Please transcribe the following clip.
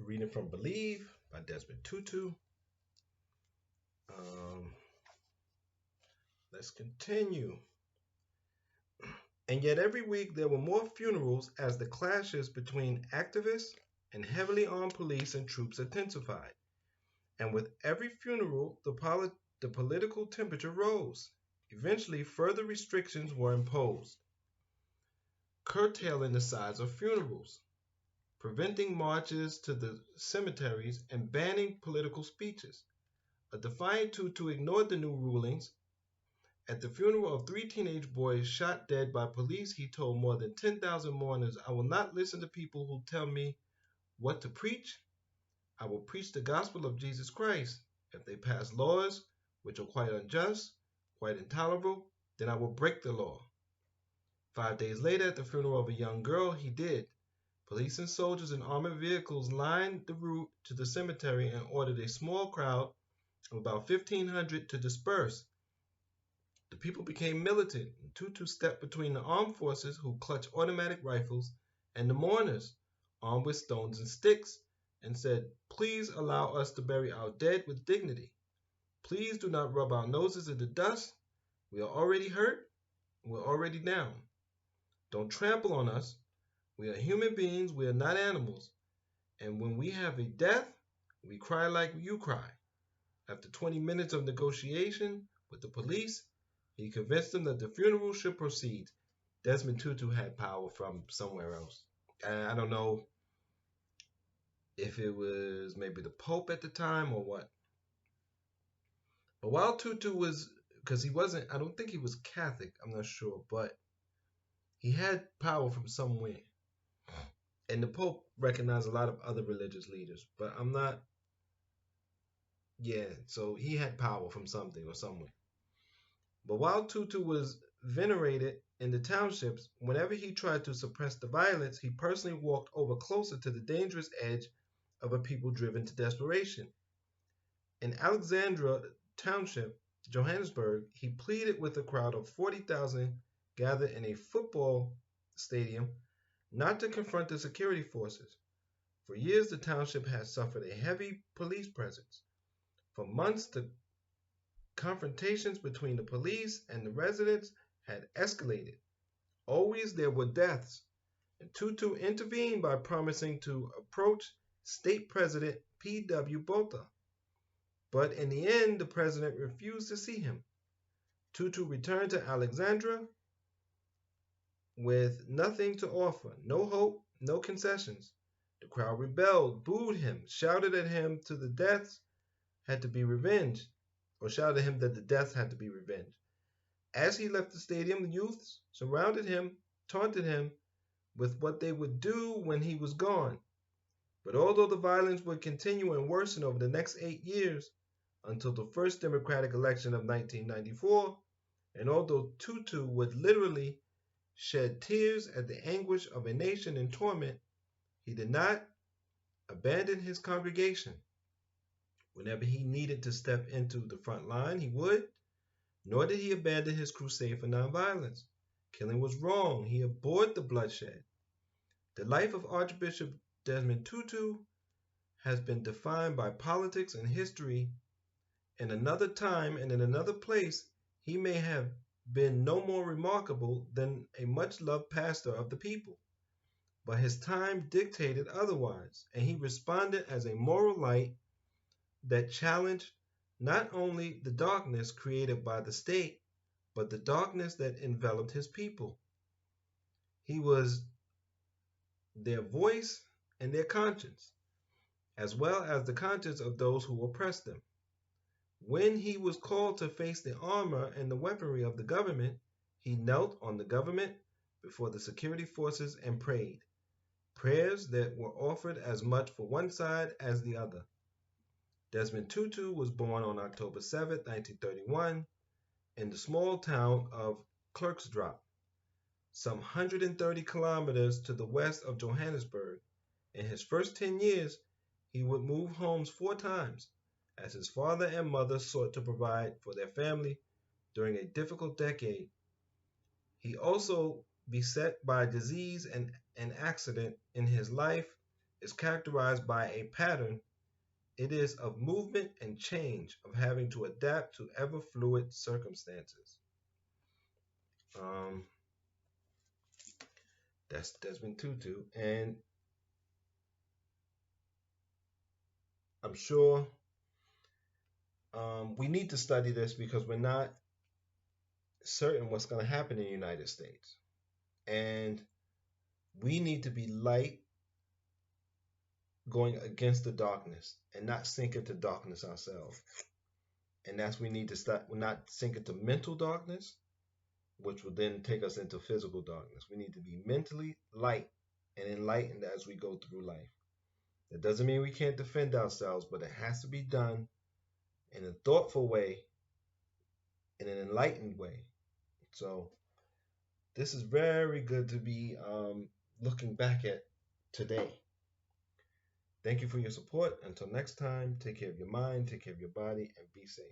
Reading from Believe by Desmond Tutu. Um, let's continue. And yet every week there were more funerals as the clashes between activists and heavily armed police and troops intensified. And with every funeral, the political temperature rose. Eventually, further restrictions were imposed, curtailing the size of funerals, preventing marches to the cemeteries, and banning political speeches. A defiant Tutu ignored the new rulings. At the funeral of 3 teenage boys shot dead by police, he told more than 10,000 mourners, "I will not listen to people who tell me what to preach. I will preach the gospel of Jesus Christ. If they pass laws which are quite unjust, quite intolerable, then I will break the law." 5 days later, at the funeral of a young girl, he did. Police and soldiers in armored vehicles lined the route to the cemetery and ordered a small crowd of about 1,500 to disperse. The people became militant, and Tutu stepped between the armed forces, who clutched automatic rifles, and the mourners, armed with stones and sticks, and said, "Please allow us to bury our dead with dignity. Please do not rub our noses in the dust. We are already hurt. We're already down. Don't trample on us. We are human beings. We are not animals. And when we have a death, we cry like you cry." After 20 minutes of negotiation with the police, he convinced them that the funeral should proceed. Desmond Tutu had power from somewhere else. I don't know if it was maybe the Pope at the time or what. But while Tutu was, because he wasn't, I don't think he was Catholic, I'm not sure, but he had power from somewhere. And the Pope recognized a lot of other religious leaders, but I'm not, so he had power from something or somewhere. But while Tutu was venerated in the townships, whenever he tried to suppress the violence, he personally walked over closer to the dangerous edge of a people driven to desperation. In Alexandra Township, Johannesburg, he pleaded with a crowd of 40,000 gathered in a football stadium not to confront the security forces. For years, the township had suffered a heavy police presence. For months, the confrontations between the police and the residents had escalated. Always there were deaths, and Tutu intervened by promising to approach State President P.W. Botha. But in the end, the president refused to see him. Tutu returned to Alexandria with nothing to offer, no hope, no concessions. The crowd rebelled, booed him, shouted at him to the deaths had to be revenged, or shouted at him that the deaths had to be revenged. As he left the stadium, the youths surrounded him, taunted him with what they would do when he was gone. But although the violence would continue and worsen over the next 8 years, until the first democratic election of 1994, and although Tutu would literally shed tears at the anguish of a nation in torment, he did not abandon his congregation. Whenever he needed to step into the front line, he would, nor did he abandon his crusade for nonviolence. Killing was wrong. He abhorred the bloodshed. The life of Archbishop Desmond Tutu has been defined by politics and history. In another time and in another place, he may have been no more remarkable than a much-loved pastor of the people. But his time dictated otherwise, and he responded as a moral light that challenged not only the darkness created by the state, but the darkness that enveloped his people. He was their voice and their conscience, as well as the conscience of those who oppressed them. When he was called to face the armor and the weaponry of the government, he knelt on the government before the security forces and prayed, prayers that were offered as much for one side as the other. Desmond Tutu was born on October 7, 1931, in the small town of Klerksdorp, some 130 kilometers to the west of Johannesburg. In his first 10 years, he would move homes 4 times, as his father and mother sought to provide for their family during a difficult decade. He also beset by disease and an accident in his life is characterized by a pattern. It is of movement and change, of having to adapt to ever fluid circumstances. Um, that's Desmond Tutu, and I'm sure we need to study this because we're not certain what's going to happen in the United States, and we need to be light going against the darkness and not sink into darkness ourselves. And that's we need to start. We're not sink into mental darkness, which will then take us into physical darkness. We need to be mentally light and enlightened as we go through life. That doesn't mean we can't defend ourselves, but it has to be done in a thoughtful way, in an enlightened way. So this is very good to be looking back at today. Thank you for your support. Until next time, take care of your mind, take care of your body, and be safe.